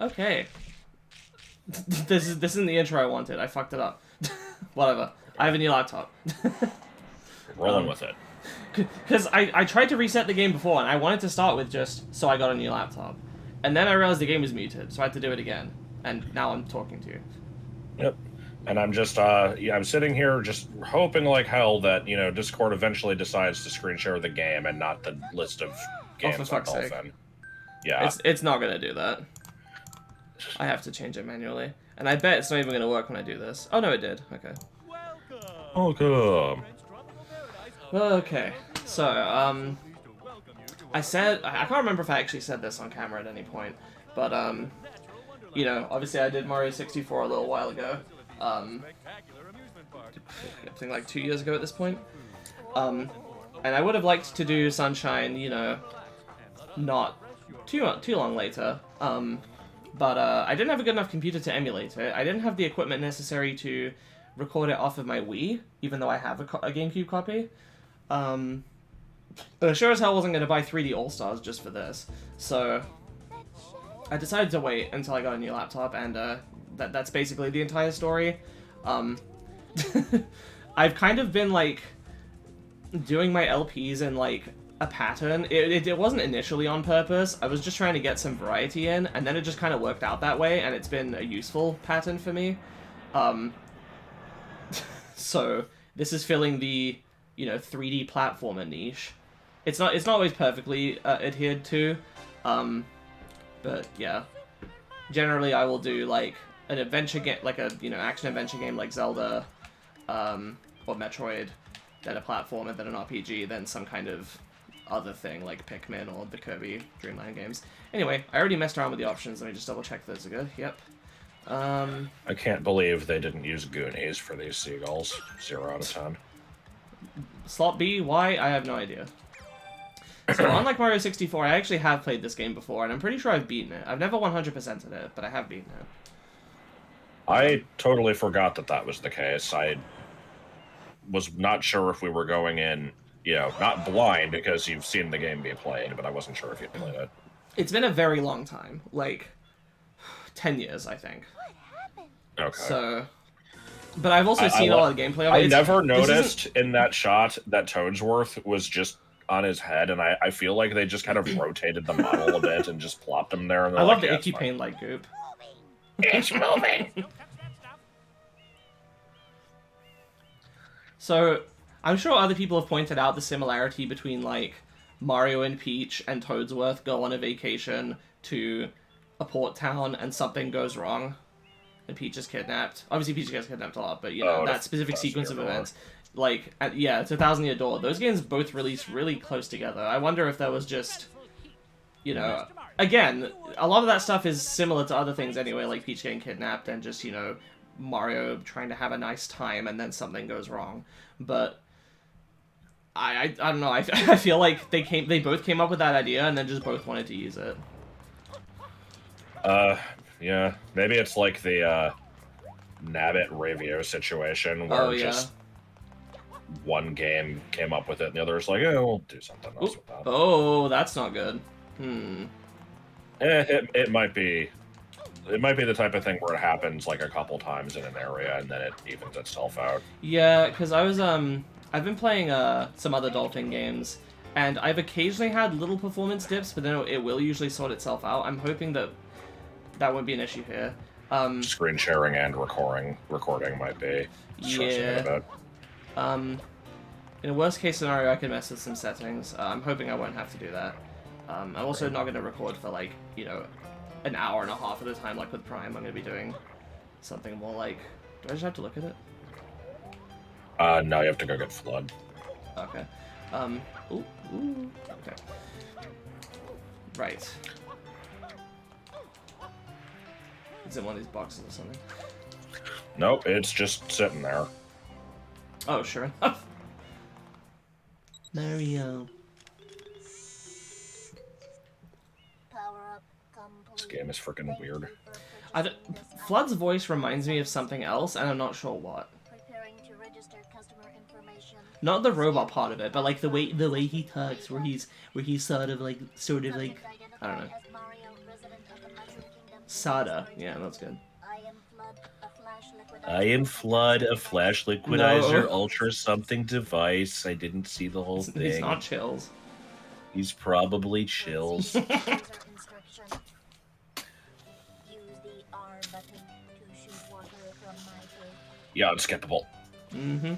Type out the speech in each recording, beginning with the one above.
Okay. This isn't the intro I wanted. I fucked it up. Whatever. I have a new laptop. Rolling with it. Because I tried to reset the game before, and I wanted to start with just, so I got a new laptop. And then I realized the game was muted, so I had to do it again. And now I'm talking to you. Yep. And I'm just, I'm sitting here just hoping like hell that, Discord eventually decides to screen share the game and not the list of games for on fuck's sake. Dolphin. Yeah. It's not gonna do that. I have to change it manually. And I bet it's not even gonna work when I do this. Oh no, it did. Okay. Welcome. Okay. So, I can't remember if I actually said this on camera at any point, but, obviously I did Mario 64 a little while ago. I think like 2 years ago at this point. And I would have liked to do Sunshine, not too long later. But I didn't have a good enough computer to emulate it. I didn't have the equipment necessary to record it off of my Wii, even though I have a GameCube copy. But I sure as hell wasn't going to buy 3D All-Stars just for this. So I decided to wait until I got a new laptop, and that's basically the entire story. I've kind of been, like, doing my LPs in, like, a pattern. It wasn't initially on purpose. I was just trying to get some variety in, and then it just kind of worked out that way, and it's been a useful pattern for me. So this is filling the, 3D platformer niche. It's not always perfectly adhered to, but yeah. Generally, I will do like an adventure game, like a action adventure game like Zelda, or Metroid, then a platformer, then an RPG, then some kind of other thing like Pikmin or the Kirby Dreamland games. Anyway, I already messed around with the options. Let me just double check those are good. Yep. I can't believe they didn't use Goonies for these seagulls. 0 out of 10. Slot B, why? I have no idea. So, unlike Mario 64, I actually have played this game before, and I'm pretty sure I've beaten it. I've never 100%ed it, but I have beaten it. I totally forgot that was the case. I was not sure if we were going in, not blind, because you've seen the game be played, but I wasn't sure if you'd played it. It's been a very long time. Like, 10 years, I think. Okay. So... But I've also seen a lot of gameplay of it. I never noticed in that shot that Toadsworth was just on his head, and I feel like they just kind of rotated the model a bit and just plopped him there. And I love the Icky pain-like goop. It's moving! So, I'm sure other people have pointed out the similarity between, like, Mario and Peach and Toadsworth go on a vacation to a port town and something goes wrong. And Peach is kidnapped. Obviously, Peach gets kidnapped a lot, but, that specific sequence of events. Like, yeah, it's 1,000 Year Door. Those games both released really close together. I wonder if there was just, again, a lot of that stuff is similar to other things anyway, like Peach getting kidnapped and just, Mario trying to have a nice time and then something goes wrong. But I don't know. I feel like they both came up with that idea and then just both wanted to use it. Yeah, maybe it's like the Nabbit Ravio situation where just one game came up with it and the other's like, we'll do something else with that. Oh, that's not good. It might be. It might be the type of thing where it happens like a couple times in an area and then it evens itself out. Yeah, because I've been playing some other Dolphin games, and I've occasionally had little performance dips, but then it will usually sort itself out. I'm hoping that won't be an issue here. Screen sharing and recording might be stressing it a bit. In a worst case scenario, I can mess with some settings. I'm hoping I won't have to do that. I'm also not going to record for like, an hour and a half at a time like with Prime. I'm going to be doing something more like... Do I just have to look at it? No, you have to go get Flood. Okay. Okay. Right. Is it one of these boxes or something? Nope, it's just sitting there. Oh, sure enough. Mario. This game is freaking weird. Flood's voice reminds me of something else, and I'm not sure what. Not the robot part of it, but like the way he talks, where he's sort of like I don't know. Sada. Yeah, that's good. I am Flood, a flash liquidizer, No. ultra something device. I didn't see the whole thing. He's not Chills. He's probably Chills. Yeah, unskippable. Mm-hmm.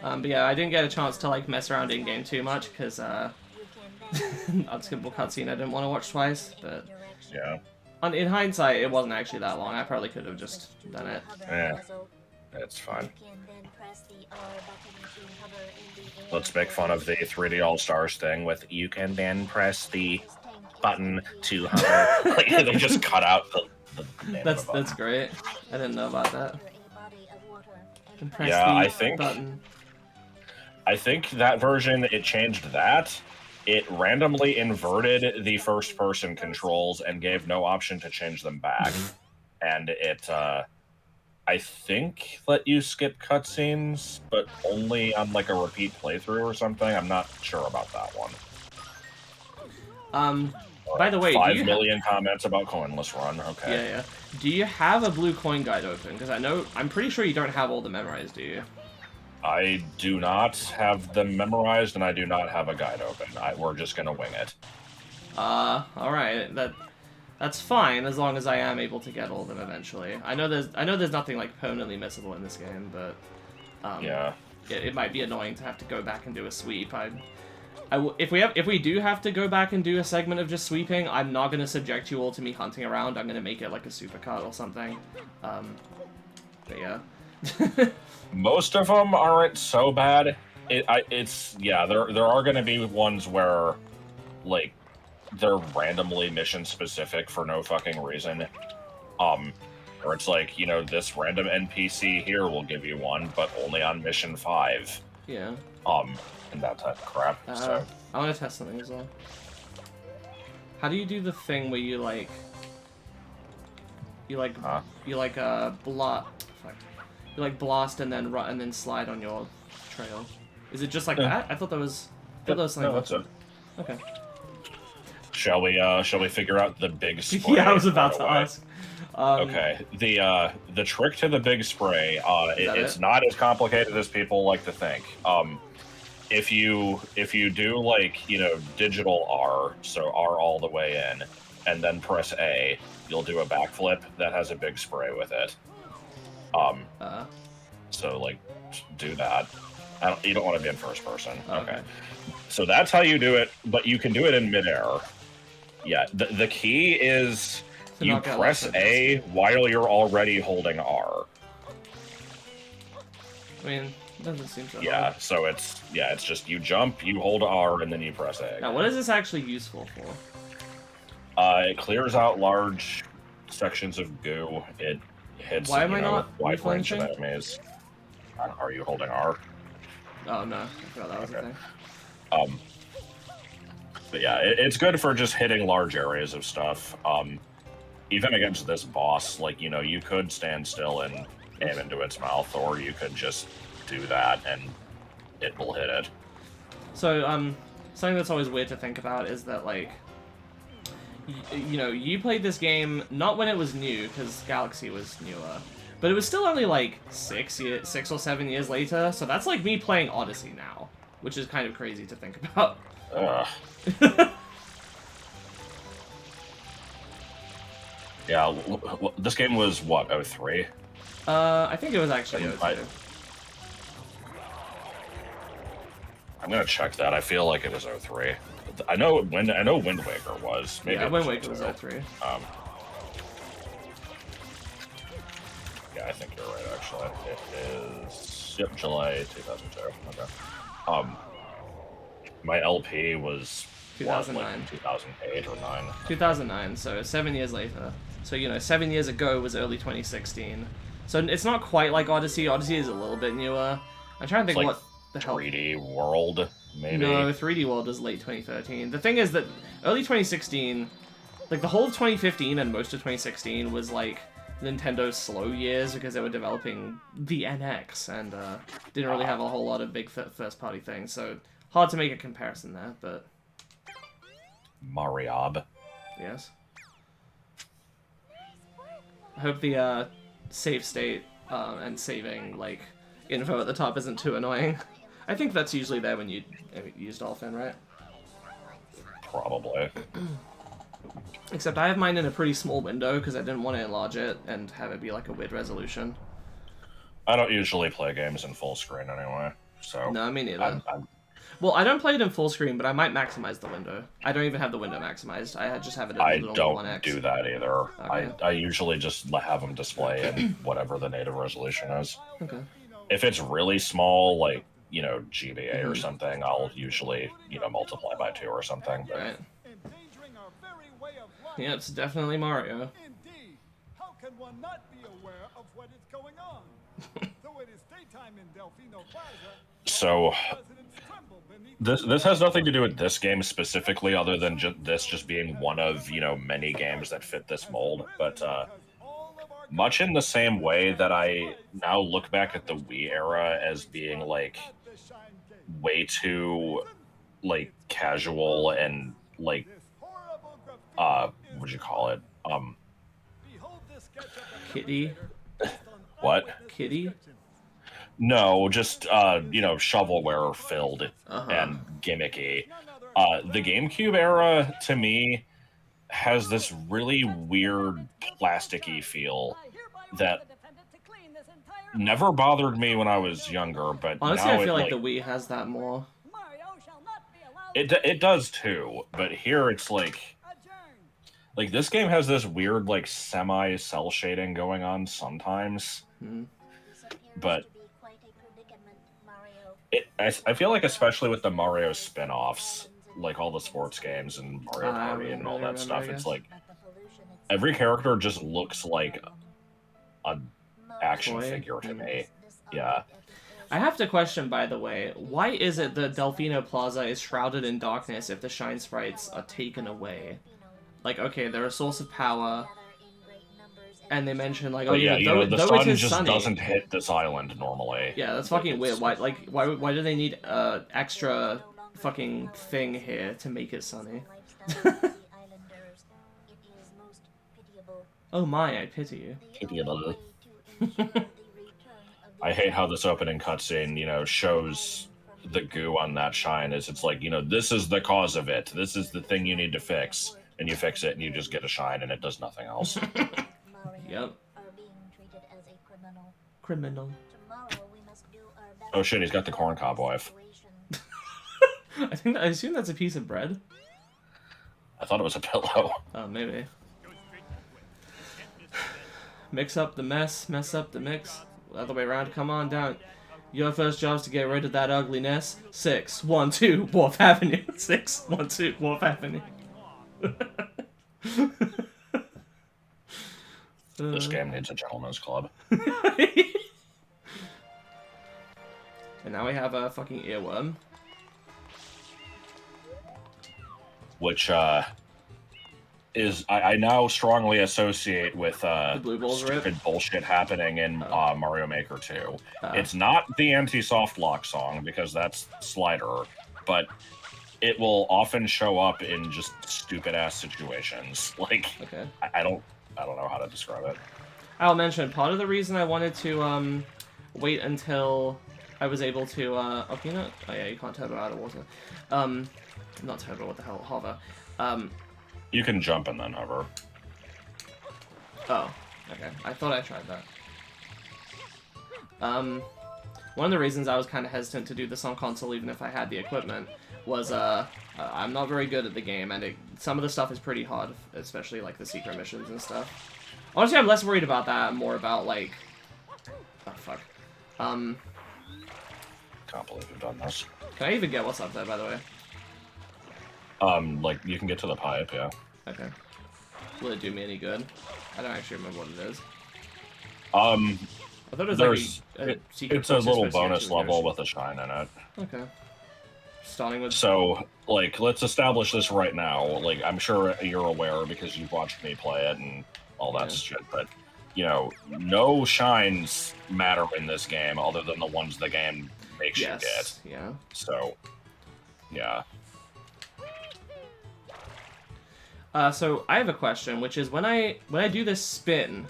But yeah, I didn't get a chance to like mess around in game too much because unskippable cutscene I didn't want to watch twice. But yeah, in hindsight, it wasn't actually that long. I probably could have just done it. Yeah, that's fine. Let's make fun of the 3D All Stars thing with you can then press the button to hover. Like, they just cut out the name That's of the that's great. I didn't know about that. And press Yeah, the I think button. I think that version it changed that. It randomly inverted the first-person controls and gave no option to change them back, and it I think let you skip cutscenes, but only on like a repeat playthrough or something. I'm not sure about that one. By the way, 5 million comments about coinless run. Okay. Yeah, yeah. Do you have a blue coin guide open? Because I'm pretty sure you don't have all the memorized, do you? I do not have them memorized, and I do not have a guide open. We're just gonna wing it. All right. That's fine as long as I am able to get all of them eventually. I know there's nothing like permanently missable in this game, but yeah, it might be annoying to have to go back and do a sweep. If we do have to go back and do a segment of just sweeping, I'm not gonna subject you all to me hunting around. I'm gonna make it like a supercut or something. But yeah. most of them aren't so bad. There are gonna be ones where, like, they're randomly mission specific for no fucking reason. Or it's like, this random NPC here will give you one, but only on mission 5. Yeah. And that type of crap. So I want to test something as well. How do you do the thing where you blast and then slide on your trail? Is it just like that? I thought that was something. No, that's it. Okay. Shall we figure out the big spray? Yeah, I was about to ask. Okay. The trick to the big spray, it's not as complicated as people like to think. If you do digital R, so R all the way in, and then press A, you'll do a backflip that has a big spray with it. So do that. You don't want to be in first person. Okay. So that's how you do it, but you can do it in midair. Yeah. The key is you press A while you're already holding R. I mean, it doesn't seem so Yeah, hard. so it's just you jump, you hold R, and then you press A. Now, what is this actually useful for? It clears out large sections of goo. It hits Why am I not wide range of enemies. Are you holding R? Oh no, I forgot that was a thing. But yeah, it's good for just hitting large areas of stuff. Even against this boss, you could stand still and aim into its mouth, or you could just do that and it will hit it. So, something that's always weird to think about is that, you played this game not when it was new, because Galaxy was newer, but it was still only 6 or 7 years later, so that's like me playing Odyssey now, which is kind of crazy to think about. Yeah, this game was, what, 03? I think it was actually 02. I'm gonna check that. I feel like it was 03. I know Wind Waker was. Maybe yeah, Wind Waker was 03. Yeah, I think you're right, actually. It is... Yep, July 2002. Okay. My LP was... 2009. 2008 or 9. 2009, so 7 years later. So, 7 years ago was early 2016. So it's not quite like Odyssey. Odyssey is a little bit newer. I'm trying to think what the hell... 3D World, maybe? No, 3D World is late 2013. The thing is that early 2016, the whole of 2015 and most of 2016 was, Nintendo's slow years because they were developing the NX and didn't really have a whole lot of big first-party things. So hard to make a comparison there, but... Mariob. Yes. I hope the save state and saving like info at the top isn't too annoying. I think that's usually there when you use Dolphin, right? Probably. Except I have mine in a pretty small window because I didn't want to enlarge it and have it be like a weird resolution. I don't usually play games in full screen anyway, so... No, me neither. Well, I don't play it in full screen, but I might maximize the window. I don't even have the window maximized. I just have it at the normal 1x. I don't do that either. Okay. I usually just have them display in whatever the native resolution is. Okay. If it's really small, like, you know, GBA or something, I'll usually, you know, multiply by 2 or something. But... Right. Yeah, it's definitely Mario. Indeed. How can one not be aware of what is going on? Though it is daytime in Delfino Plaza, so this has nothing to do with this game specifically, other than this just being one of, you know, many games that fit this mold. But much in the same way that I now look back at the Wii era as being like way too like casual and like what would you call it? Kitty. What? Kitty? No, just you know, shovelware filled and gimmicky. The GameCube era to me has this really weird plasticky feel that never bothered me when I was younger, but honestly, now I feel like the Wii has that more. It does too, but here it's like this game has this weird like semi cell shading going on sometimes. But I feel like, especially with the Mario spin-offs, like all the sports games and Mario Party and all that stuff, it's like every character just looks like an action figure to me. Yeah. I have to question, by the way, why is it that Delfino Plaza is shrouded in darkness if the shine sprites are taken away? Like, okay, they're a source of power, and they mention like, oh yeah, you know, the sun just sunny, doesn't hit this island normally. Yeah, that's fucking weird. Why do they need extra fucking thing here to make it sunny? Oh my, I pity you. Pitiable. I hate how this opening cutscene, you know, shows the goo on that shine. It's like, you know, this is the cause of it. This is the thing you need to fix, and you fix it, and you just get a shine, and it does nothing else. Yep. Criminal. Oh shit, he's got the corn cob wife. I assume that's a piece of bread. I thought it was a pillow. Oh, maybe. Mix up the mess up the mix. Other way around, come on down. Your first job's to get rid of that ugliness. 612 Wharf Avenue. 612 Wharf Avenue. This game needs a gentleman's club. And now we have a fucking earworm. Which, is I now strongly associate with the Blue Balls stupid rip? Bullshit happening in Mario Maker 2. It's not the anti-soft lock song, because that's Slider, but it will often show up in just stupid-ass situations. Like, okay. I don't know how to describe it. I'll mention, part of the reason I wanted to wait until I was able to okay, no, oh yeah, you can't turbo out of water. Not turbo, what the hell, hover. You can jump and then hover. Oh, okay. I thought I tried that. One of the reasons I was kind of hesitant to do this on console, even if I had the equipment, was I'm not very good at the game, and some of the stuff is pretty hard, especially like the secret missions and stuff. Honestly, I'm less worried about that, more about like, oh fuck. Can't believe you've done this. Can I even get what's up there, by the way? Like, you can get to the pipe, yeah. Okay. Will it do me any good? I don't actually remember what it is. I thought it was like a secret. It's a little bonus level with a shine in it. Okay. Starting with... So, like, let's establish this right now. Like, I'm sure you're aware because you've watched me play it and all that shit, but, you know, no shines matter in this game other than the ones the game makes you get. Yeah. So, yeah. So I have a question, which is when I do this spin,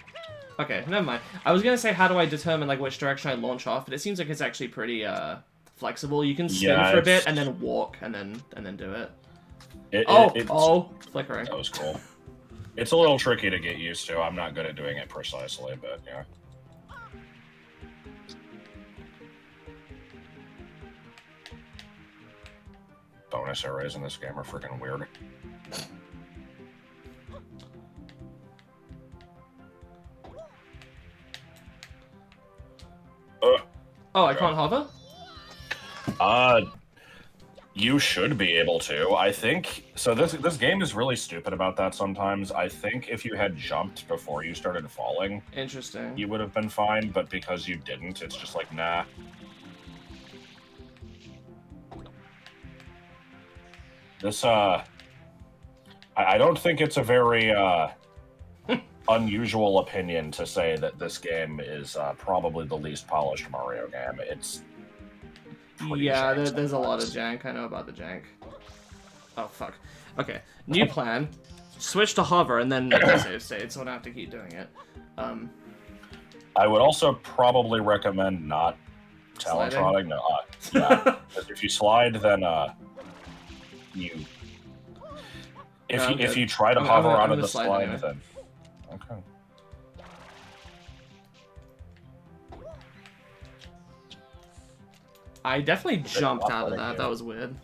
Okay, never mind. I was gonna say, how do I determine like which direction I launch off? But it seems like it's actually pretty flexible. You can spin for a bit and then walk and then do it. Oh, flickering. That was cool. It's a little tricky to get used to. I'm not good at doing it precisely, but yeah. Bonus arrays in this game are freaking weird. Oh, I can't hover? You should be able to. I think so. This game is really stupid about that sometimes. I think if you had jumped before you started falling, interesting, you would have been fine. But because you didn't, it's just like nah. This I don't think it's a very unusual opinion to say that this game is probably the least polished Mario game. It's yeah, there's a lot of jank. I know about the jank. Oh, fuck. Okay, new plan. Switch to hover and then make a save state, so I don't have to keep doing it. I would also probably recommend not talent trotting. No, yeah. If you slide, then if you try to hover onto the slide, anyway. Then okay. I definitely jumped out of that. That was weird.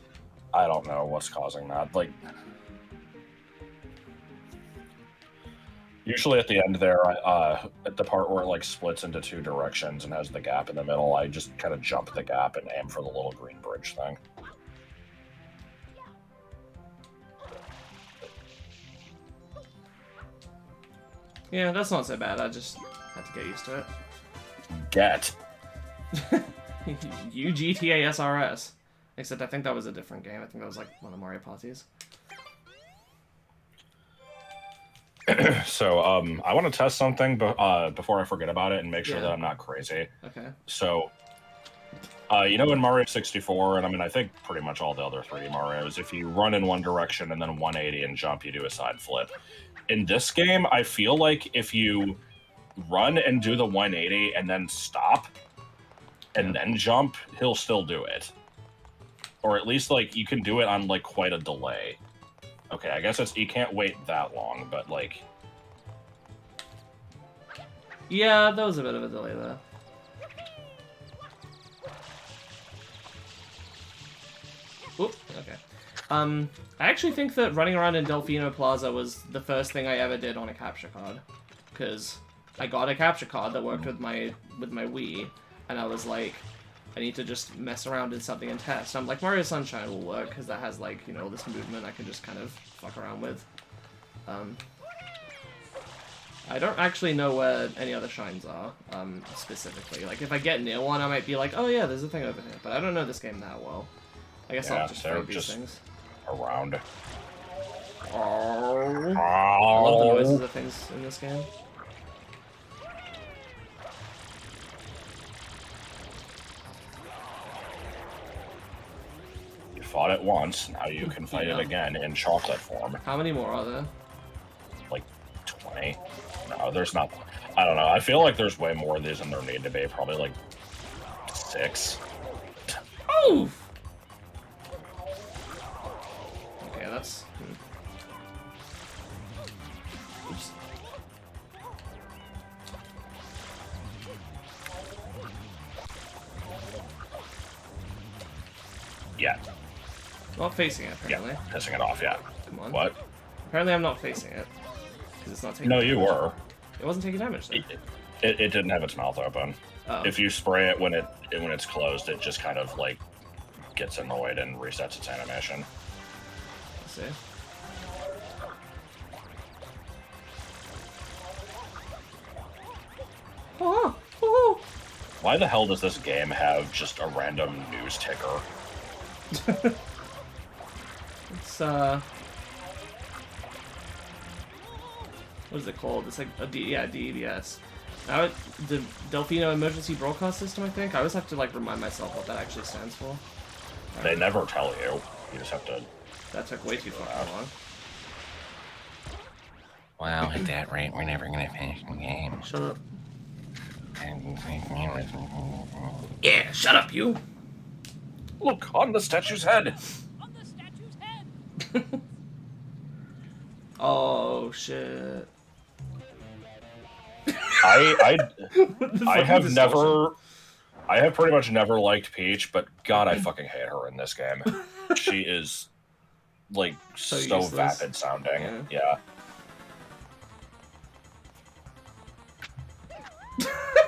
I don't know what's causing that. Like, usually at the end there, at the part where it like splits into two directions and has the gap in the middle, I just kind of jump the gap and aim for the little green bridge thing. Yeah, that's not so bad. I just had to get used to it. Get. UGTA SRS. Except I think that was a different game. I think that was like one of Mario Parties. So, I want to test something before I forget about it and make sure that I'm not crazy. Okay. So, you know in Mario 64, and I mean, I think pretty much all the other 3D Marios, if you run in one direction and then 180 and jump, you do a side flip. In this game, I feel like if you run and do the 180 and then stop and then jump, he'll still do it. Or at least, like, you can do it on, like, quite a delay. Okay, I guess you can't wait that long, but, like... Yeah, that was a bit of a delay there. Oop, okay. I actually think that running around in Delfino Plaza was the first thing I ever did on a capture card. Because I got a capture card that worked with my Wii, and I was like, I need to just mess around in something and test. I'm like, Mario Sunshine will work, because that has, like, you know, this movement I can just kind of fuck around with. I don't actually know where any other shines are, specifically. Like, if I get near one, I might be like, oh yeah, there's a thing over here. But I don't know this game that well. I guess I'll just find these things. Around. Oh. I love the noises of things in this game. You fought it once, now you can fight it again in chocolate form. How many more are there? Like 20. No, there's not. I don't know. I feel like there's way more of these than there need to be. Probably like 6. Oh! Okay, that's... Oops. Yeah. Not facing it, apparently. Yeah, pissing it off, yeah. Come on. What? Apparently I'm not facing it. Because it's not taking damage. You were. It wasn't taking damage, though. It didn't have its mouth open. Oh. If you spray it when it's closed, it just kind of, like, gets annoyed and resets its animation. Let's see. Oh! Oh! Why the hell does this game have just a random news ticker? It's, what is it called? It's like a DEBS. Now the Delfino Emergency Broadcast System, I think. I always have to, like, remind myself what that actually stands for. They never tell you. You just have to... That took way too fucking long. Well, at that rate, we're never gonna finish the game. Shut up. Yeah, shut up, you. Look, on the statue's head! On the statue's head! Oh, shit. I Fucking have distortion. never... I have pretty much never liked Peach, but God, I fucking hate her in this game. She is, like, so useless. vapid sounding. Yeah.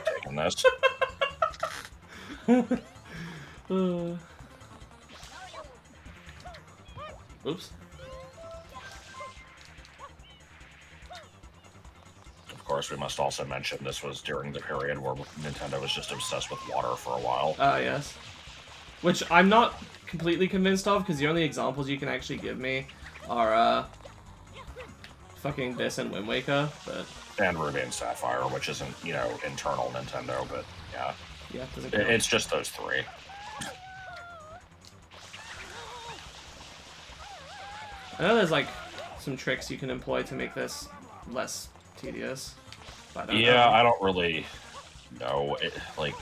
Taking this. Oops. Of course, we must also mention this was during the period where Nintendo was just obsessed with water for a while. Yes. Which I'm not completely convinced of, because the only examples you can actually give me are, fucking this and Wind Waker, but... And Ruby and Sapphire, which isn't, you know, internal Nintendo, but yeah. Yeah, it doesn't count. It's just those three. I know there's, like, some tricks you can employ to make this less tedious. But I don't know. I don't really know. Like,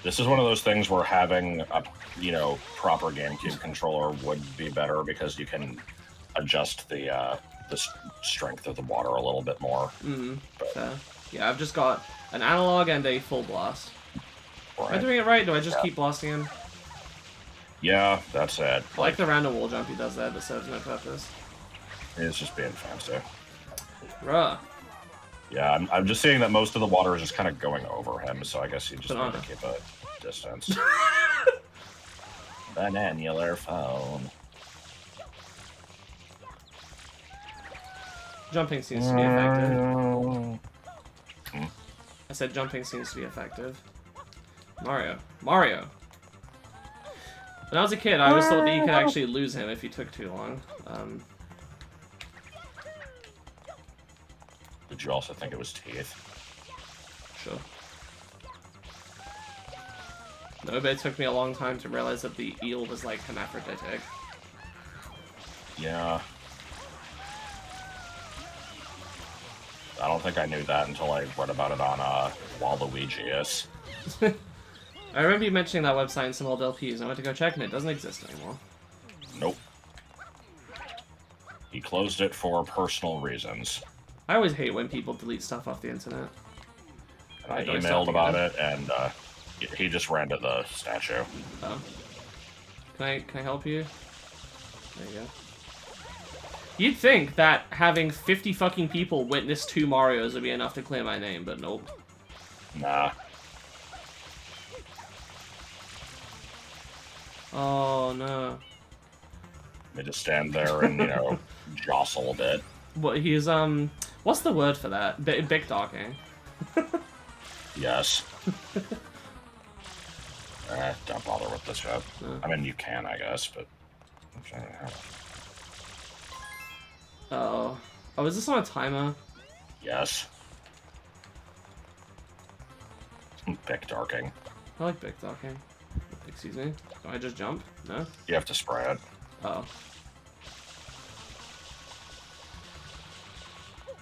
this is one of those things where having a, you know, proper GameCube controller would be better because you can adjust the strength of the water a little bit more. Fair. Yeah, I've just got an analog and a full blast. Right. Am I doing it right? Do I just keep blasting him? Yeah, that's it. I like the random wall jump he does there that serves no purpose. It's just being fancy. Bruh. Yeah, I'm just seeing that most of the water is just kind of going over him, so I guess you just Banana. need to keep a distance. Bananular phone. Jumping seems to be effective. I said jumping seems to be effective. Mario. Mario! When I was a kid, I always thought that you could actually lose him if you took too long. Did you also think it was teeth? Sure. No, but it took me a long time to realize that the eel was, like, hermaphroditic. Yeah. I don't think I knew that until I read about it on Waluigi's. I remember you mentioning that website in some old LPs, and I went to go check, and it doesn't exist anymore. Nope. He closed it for personal reasons. I always hate when people delete stuff off the internet. And I Do I stop emailed about again? it, and he just ran to the statue. Oh. Can I help you? There you go. You'd think that having 50 fucking people witness 2 Marios would be enough to clear my name, but nope. Nah. Oh, no. They just stand there and, you know, jostle a bit. What, he's, what's the word for that? Bikdocking. Yes. Don't bother with this yet. I mean, you can, I guess, but... Oh. Oh, is this on a timer? Yes. Backdarking. I like Bikdocking. Excuse me? Do I just jump? No? You have to spray it. Oh.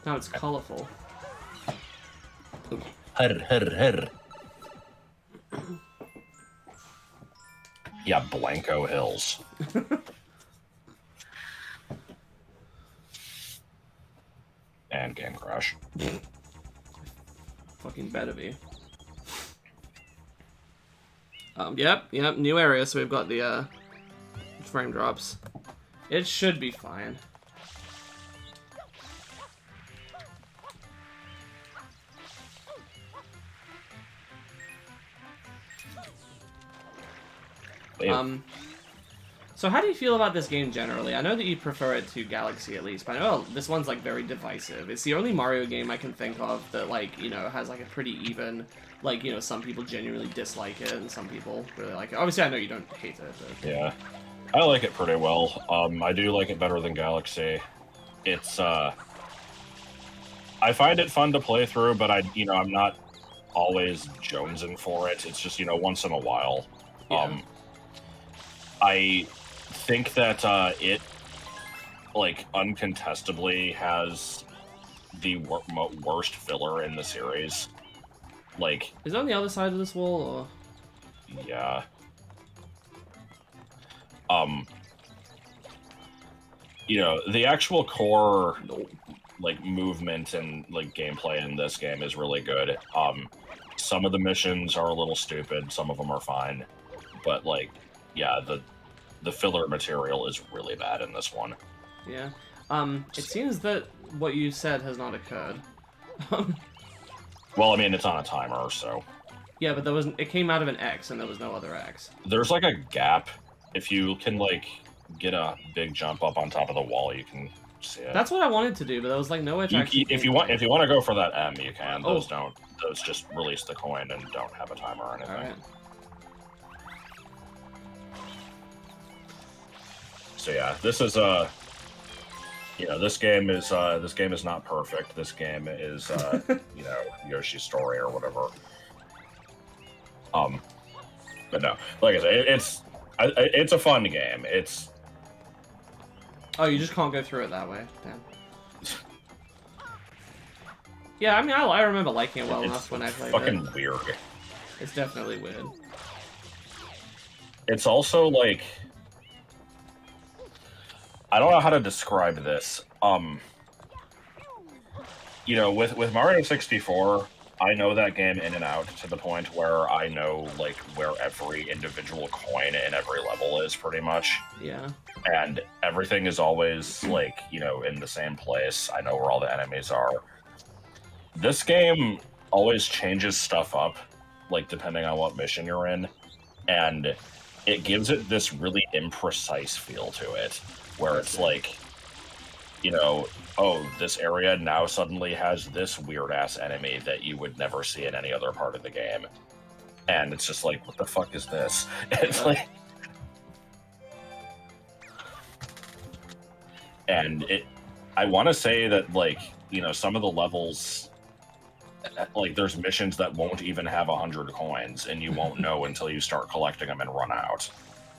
Now it's colorful. Her. Yeah, Blanco Hills. And Game Crash. Fucking better be. Yep, new area, so we've got the, frame drops. It should be fine. So how do you feel about this game generally? I know that you prefer it to Galaxy at least, but I know this one's like very divisive. It's the only Mario game I can think of that like, you know, has like a pretty even, like, you know, some people genuinely dislike it and some people really like it. Obviously I know you don't hate it, but... Yeah. I like it pretty well. I do like it better than Galaxy. It's, I find it fun to play through, but I'm not always jonesing for it. It's just, once in a while. Yeah. I think that like, uncontestably has the worst filler in the series. Like, Is it on the other side of this wall, or? yeah. You know, the actual core, like, movement and, like, gameplay in this game is really good. Some of the missions are a little stupid, some of them are fine. But, like, yeah, the filler material is really bad in this one. Yeah. It seems that what you said has not occurred. Well, I mean, it's on a timer, so... Yeah, but it came out of an X, and there was no other X. There's, like, a gap. If you can, like, get a big jump up on top of the wall, you can see it. That's what I wanted to do, but there was, like, nowhere to actually... If you want to go for that M, you can. Oh. Those just release the coin and don't have a timer or anything. Alright. So yeah, this is you know, this game is not perfect. This game is you know, Yoshi's Story or whatever. But no, like I said, it's a fun game. It's... Oh, you just can't go through it that way. Damn. Yeah, I mean, I remember liking it well enough when I played fucking it. weird. It's definitely weird. It's also like... I don't know how to describe this. You know, with Mario 64, I know that game in and out to the point where I know, like, where every individual coin in every level is, pretty much. Yeah. And everything is always, like, you know, in the same place. I know where all the enemies are. This game always changes stuff up, like, depending on what mission you're in. And it gives it this really imprecise feel to it, where it's like, you know, oh, this area now suddenly has this weird-ass enemy that you would never see in any other part of the game. And it's just like, what the fuck is this? It's like... And I want to say that, like, you know, some of the levels, like, there's missions that won't even have 100 coins, and you won't know until you start collecting them and run out.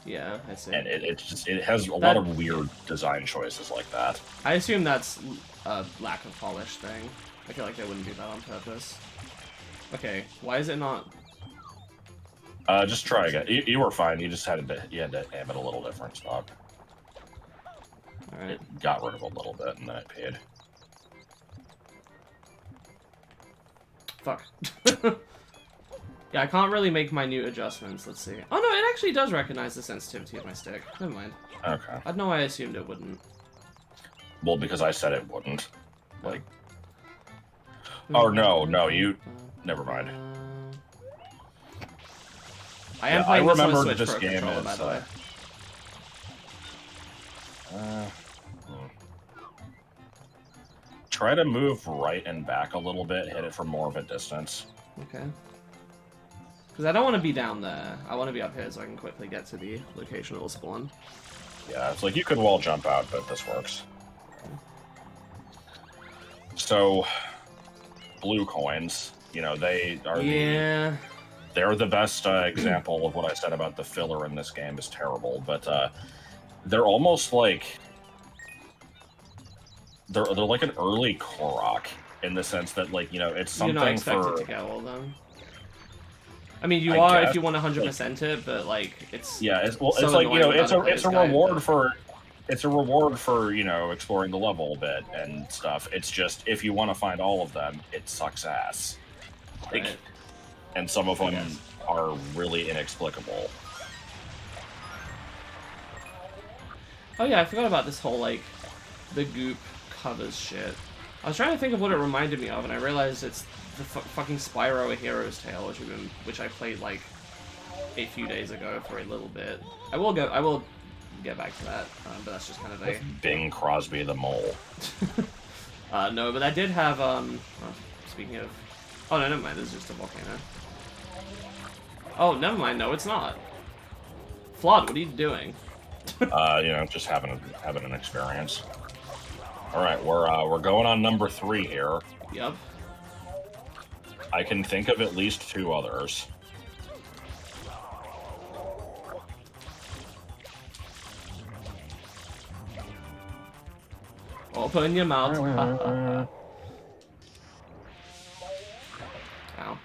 Yeah, I see. And it has a lot of weird design choices like that. I assume that's a lack of polish thing. I feel like they wouldn't do that on purpose. Okay, why is it not... Just try again. You were fine. You just had to aim at a little different spot. Alright. It got rid of a little bit, and then it paid. Fuck. Yeah, I can't really make minute adjustments. Let's see. Oh no, it actually does recognize the sensitivity of my stick. Never mind. Okay. I know I assumed it wouldn't. Well, because I said it wouldn't. Like... Oh, no, you... Never mind. I am playing this on a remember Switch this Pro game controller, is, by the way. Try to move right and back a little bit, hit it from more of a distance. Okay. Because I don't want to be down there. I want to be up here so I can quickly get to the location it'll spawn. Yeah, it's like you could wall jump out, but this works. So, blue coins, you know, they are they're the best example of what I said about the filler in this game is terrible, but they're almost like... They're like an early Korok, in the sense that, like, you know, it's something You're not expected to get all of them. I mean, you are if you want 100% it, but like it's it's so like, you know, it's a reward but... for it's a reward for, you know, exploring the level a bit and stuff. It's just if you want to find all of them, it sucks ass. Like, Right. And some of them are really inexplicable. Oh yeah, I forgot about this whole like the goop covers shit. I was trying to think of what it reminded me of, and I realized it's the fucking Spyro: A Hero's Tale, which I played like a few days ago for a little bit. I will get back to that, but that's just kind of a Bing Crosby the Mole. no, but I did have speaking of, oh no, never mind. This is just a volcano. Oh, never mind. No, it's not. Flood, what are you doing? You know, just having an experience. All right, we're going on number 3 here. Yep. I can think of at least 2 others. put in your mouth. Ow.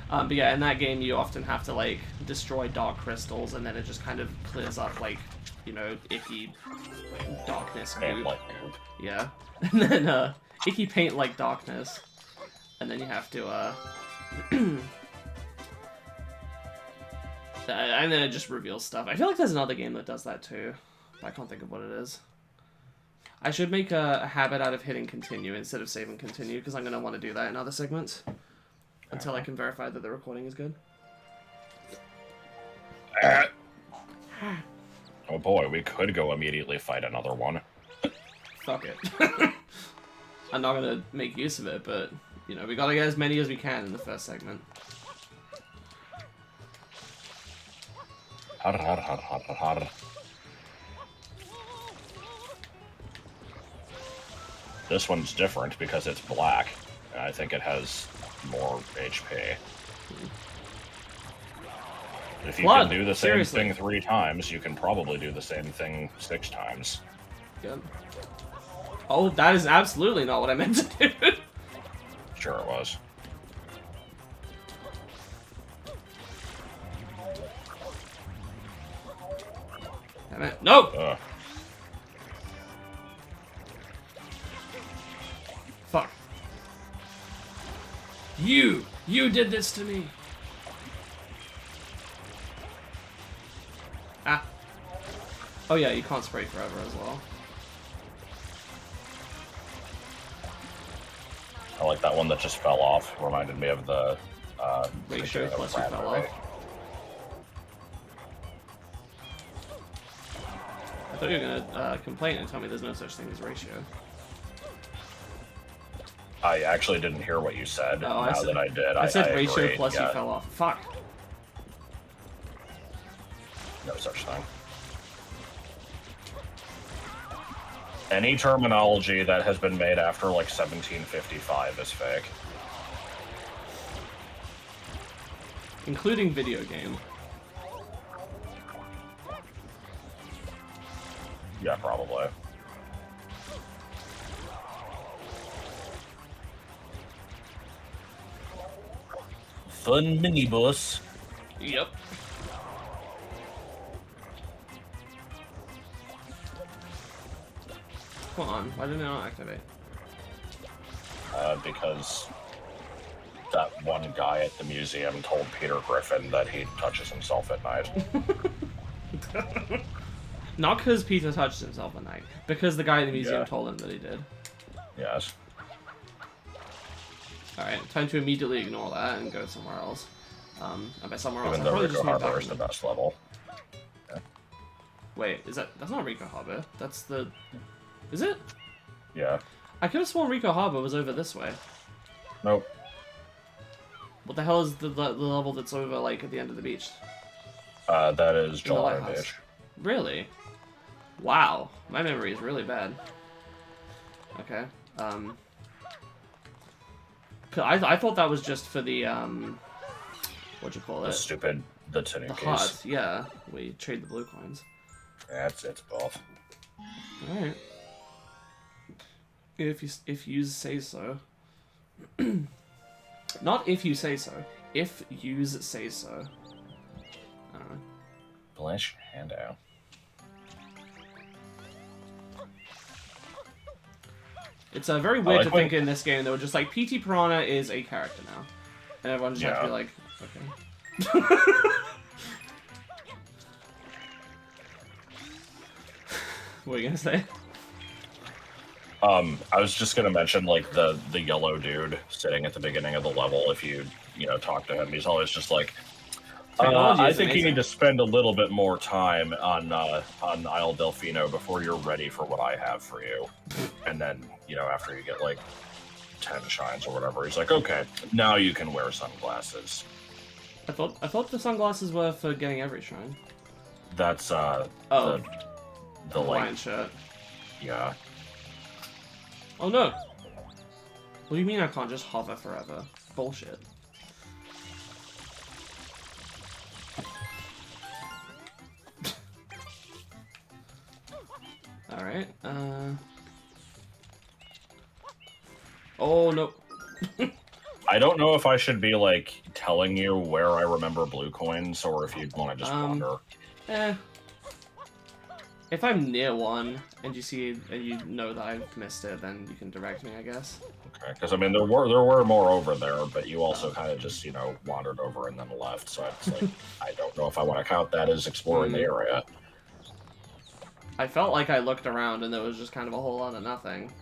But yeah, in that game you often have to like destroy dark crystals, and then it just kind of clears up like, you know, icky darkness goop. Yeah. And then icky paint like darkness. And then you have to and then it just reveals stuff. I feel like there's another game that does that too. I can't think of what it is. I should make a habit out of hitting continue instead of save and continue, because I'm going to want to do that in other segments. Until I can verify that the recording is good. Oh boy, we could go immediately fight another one. Fuck it. I'm not going to make use of it, but, you know, we got to get as many as we can in the first segment. Har, har, har, har, har. This one's different because it's black, and I think it has more HP. If you can do the same thing 3 times, you can probably do the same thing 6 times. Good. Oh, that is absolutely not what I meant to do. Sure it was. Damn it. No! Fuck. You did this to me. Ah. Oh yeah, you can't spray forever as well. I like that one that just fell off. Reminded me of the ratio plus you fell off. I thought you were gonna complain and tell me there's no such thing as ratio. I actually didn't hear what you said. Oh, now that I did, I said ratio agreed, plus you fell off. Fuck. No such thing. Any terminology that has been made after like 1755 is fake. Including video game. Yeah, probably. Fun minibus. Yep. Come on, why didn't it not activate? Because that one guy at the museum told Peter Griffin that he touches himself at night. Not because Peter touched himself at night, because the guy in the museum told him that he did. Yes. Alright, time to immediately ignore that and go somewhere else. And by somewhere else, Even I though probably Rico just mean Harbor back is the in... best level. Wait, that's not Rico Harbor. That's the... Is it? Yeah. I could have sworn Rico Harbor was over this way. Nope. What the hell is the level that's over, like, at the end of the beach? That is In the Gelato lighthouse. Beach. Really? Wow. My memory is really bad. Okay. I thought that was just for the, what'd you call it? The tin The case. hut, yeah. We trade the blue coins. Yeah, it's both. Alright. If you say so. Not if you say so. If yous say so. I don't know. Bless your hand out. I was just gonna mention, like, the yellow dude sitting at the beginning of the level, if you talk to him, he's always just like, I think you need to spend a little bit more time on Isle Delfino before you're ready for what I have for you. And then, after you get, like, 10 shines or whatever, he's like, okay, now you can wear sunglasses. I thought the sunglasses were for getting every shrine. That's, the Hawaiian like, shirt. yeah. Oh no! What do you mean I can't just hover forever? Bullshit. Alright, Oh, no. I don't know if I should be, like, telling you where I remember blue coins, or if you'd want to just wander. If I'm near one, and you know that I've missed it, then you can direct me, I guess. Okay, because, I mean, there were more over there, but you also kind of just, you know, wandered over and then left, so it's like, I don't know if I want to count that as exploring the area. I felt like I looked around, and there was just kind of a whole lot of nothing.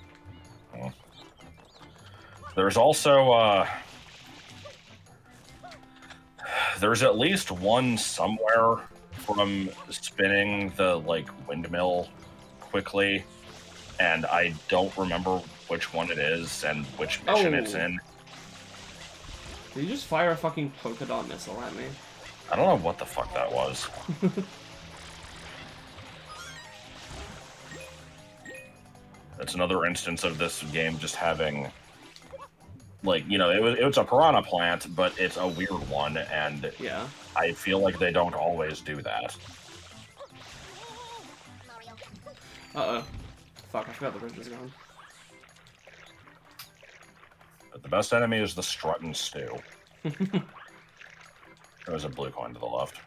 There's also, there's at least one somewhere from spinning the, like, windmill quickly, and I don't remember which one it is and which mission it's in. Did you just fire a fucking polka dot missile at me? I don't know what the fuck that was. That's another instance of this game just having, like, you know, it's a piranha plant, but it's a weird one, and yeah, I feel like they don't always do that. Uh-oh. Fuck, I forgot the bridge was gone. But the best enemy is the strutting stew. There's a blue coin to the left.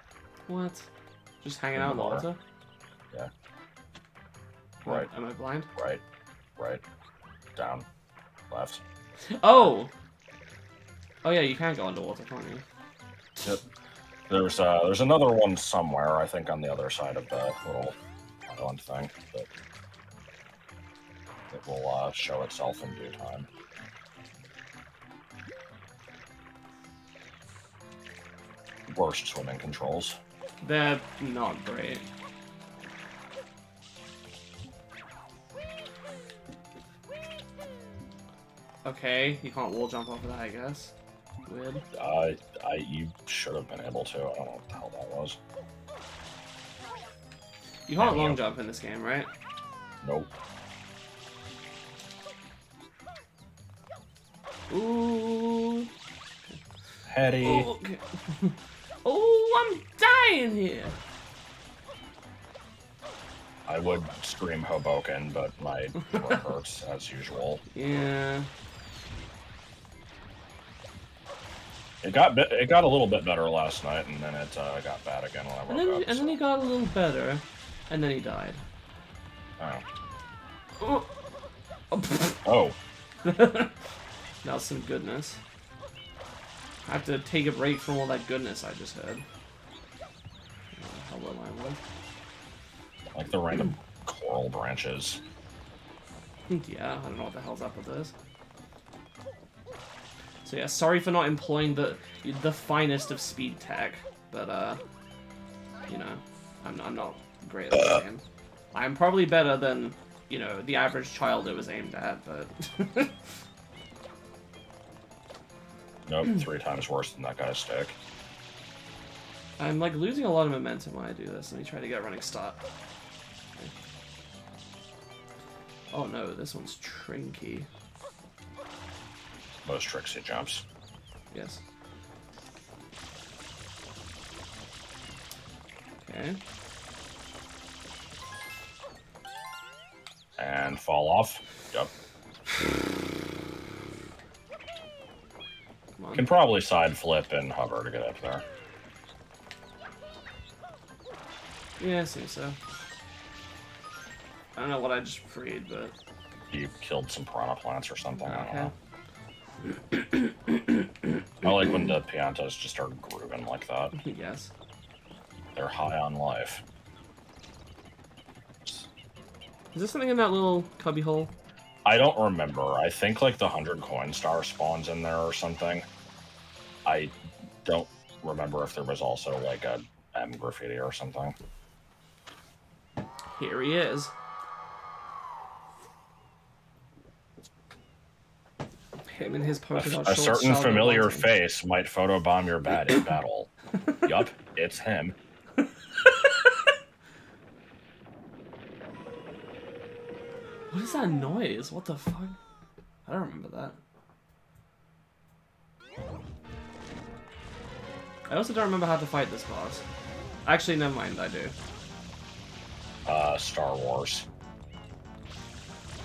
What? Just hanging out in the water? Yeah. What? Right. Am I blind? Right. Right. Down. Left. Oh! Oh yeah, you can go underwater, can't you? Yep. There's another one somewhere, I think on the other side of the little island thing, but it will show itself in due time. Worst swimming controls. They're not great. Okay, you can't wall jump off of that, I guess. Weird. You should have been able to. I don't know what the hell that was. You can't long jump in this game, right? Nope. Ooh. Hetty. Oh, okay. Oh, I'm dying here. I would scream Hoboken, but my throat hurts as usual. Yeah. It got a little bit better last night, and then it got bad again when I woke up. And then he got a little better, and then he died. Oh. Oh. Oh. Now some goodness. I have to take a break from all that goodness I just heard. How will I live? Like the random coral branches. Yeah, I don't know what the hell's up with this. So yeah, sorry for not employing the finest of speed tech, but you know, I'm not great at this game. I'm probably better than, you know, the average child it was aimed at, but Nope, 3 times worse than that guy's stick. I'm like losing a lot of momentum when I do this. Let me try to get a running start. Okay. Oh no, this one's trinky. Most Trixie jumps. Yes. Okay. And fall off. Yep. Come on. Can probably side flip and hover to get up there. Yeah, I seems so. I don't know what I just freed, but You killed some piranha plants or something. I don't know. okay. I like when the Piantas just start grooving like that. Yes. They're high on life. Is there something in that little cubby hole? I don't remember. I think like the 100 coin star spawns in there or something. I don't remember if there was also like a M graffiti or something. Here he is. Him and his polka dot A shorts, certain Charlotte familiar Walton. face might photobomb your bat in battle. Yup, it's him. What is that noise? What the fuck? I don't remember that. I also don't remember how to fight this boss. Actually, never mind, I do. Star Wars.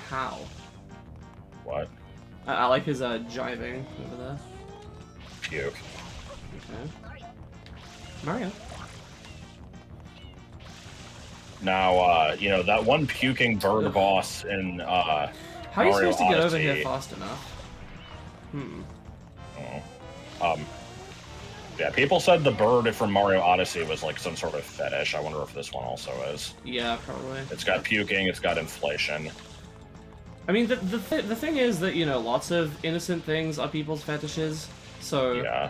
How? What? I like his jiving over there. Puke. Okay. Mario. Now, you know, that one puking bird boss in How are you Mario supposed to get over Odyssey- here fast enough? Yeah, people said the bird from Mario Odyssey was like some sort of fetish. I wonder if this one also is. Yeah, probably. It's got puking, it's got inflation. I mean, the thing is that, you know, lots of innocent things are people's fetishes. So, Yeah.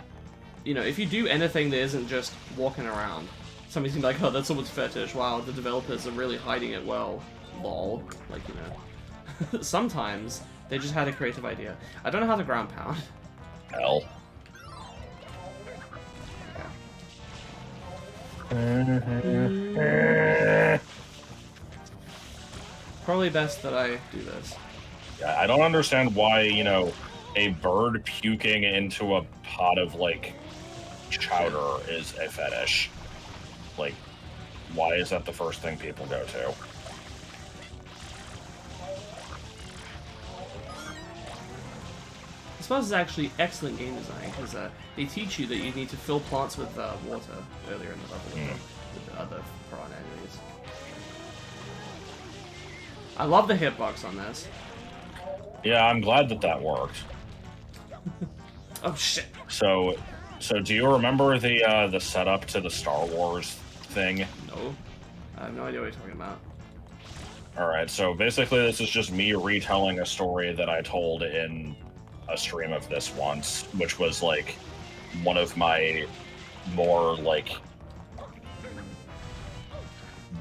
you know, if you do anything that isn't just walking around, somebody's gonna be like, oh, that's someone's fetish. Wow, the developers are really hiding it well. Lol. Like, you know. Sometimes they just had a creative idea. I don't know how to ground pound. Hell. Probably best that I do this. Yeah, I don't understand why, you know, a bird puking into a pot of, like, chowder is a fetish. Like, why is that the first thing people go to? I suppose it's actually excellent game design, because they teach you that you need to fill plants with water earlier in the level with the other prawn enemies. I love the hitbox on this. Yeah, I'm glad that that worked. Oh shit. So do you remember the setup to the Star Wars thing? No. I have no idea what you're talking about. Alright, so basically this is just me retelling a story that I told in a stream of this once, which was, like, one of my more, like,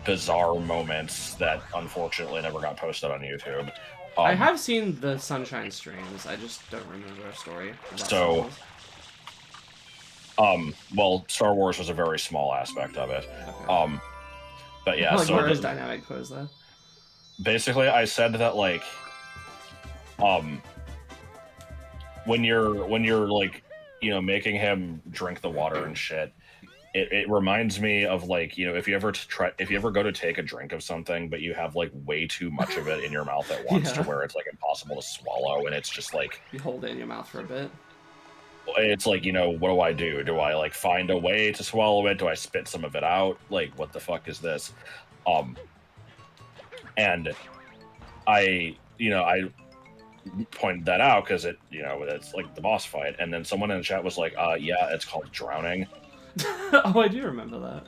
bizarre moments that unfortunately never got posted on YouTube. I have seen the Sunshine streams, I just don't remember a story. About So- Star Wars. Well, Star Wars was a very small aspect of it. Okay. But yeah, like, so where is dynamic pose though? basically I said that, like, when you're like, you know, making him drink the water and shit, it reminds me of, like, you know, if you ever go to take a drink of something but you have, like, way too much of it in your mouth at once to Yeah. where it's, like, impossible to swallow, and it's just like, You hold it in your mouth for a bit. it's like, you know, what do I do? Do I, like, find a way to swallow it? Do I spit some of it out? Like, what the fuck is this? And I pointed that out because it, you know, it's like the boss fight, and then someone in the chat was like, yeah, it's called drowning. Oh, I do remember that.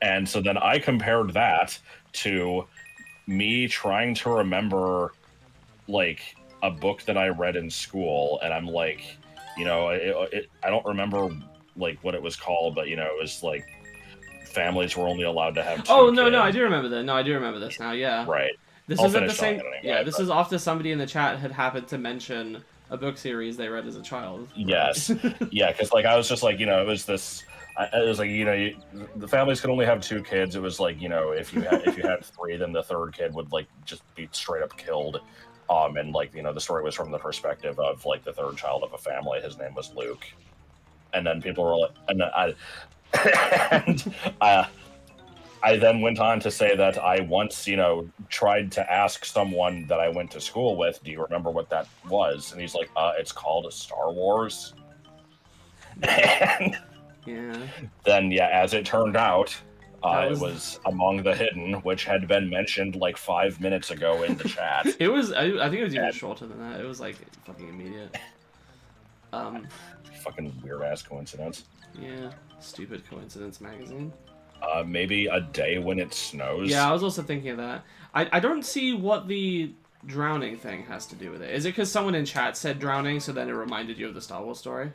And so then I compared that to me trying to remember, like, a book that I read in school, and I'm like, you know, I don't remember, like, what it was called, but, you know, it was like families were only allowed to have two Oh no, kids. I do remember that. No, I do remember this now. Yeah. Right. This I'll is at the finish telling same. it anyway, Yeah, this but- is after somebody in the chat had happened to mention a book series they read as a child. Yes. Yeah, because, like, I was just like, you know, it was this. It was like, you know, the families could only have two kids. It was like, you know, if you had three, then the third kid would, like, just be straight up killed. And, like, you know, the story was from the perspective of, like, the third child of a family. His name was Luke. And then people were like, and I then went on to say that I once, you know, tried to ask someone that I went to school with, do you remember what that was? And he's like, it's called a Star Wars. And Yeah. then, yeah, as it turned out, That it was Among the Hidden, which had been mentioned like 5 minutes ago in the chat. It was. I think it was even And- shorter than that. It was like fucking immediate. Fucking weird ass coincidence. Yeah. Stupid coincidence magazine. Maybe a day when it snows. Yeah, I was also thinking of that. I don't see what the drowning thing has to do with it. Is it because someone in chat said drowning, so then it reminded you of the Star Wars story?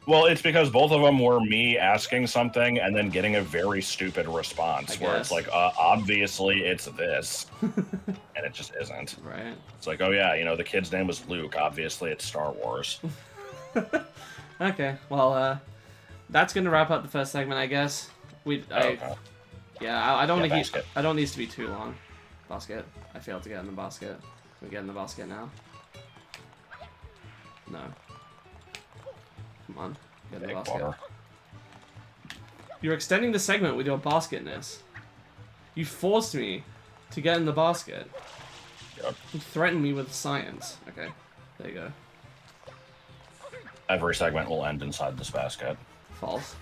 Well, it's because both of them were me asking something and then getting a very stupid response, I where guess. it's like, obviously it's this, and it just isn't. Right. It's like, oh yeah, you know, the kid's name was Luke. Obviously, it's Star Wars. Okay. Well, that's gonna wrap up the first segment, I guess. Okay. Yeah, I don't Yeah, want to basket. I don't need to be too long. Basket. I failed to get in the basket. Can we get in the basket now? No. Come on. Get in the Egg basket. water. You're extending the segment with your basketness. You forced me to get in the basket. basket. You threaten me with science. Okay, there you go. Every segment will end inside this basket. False.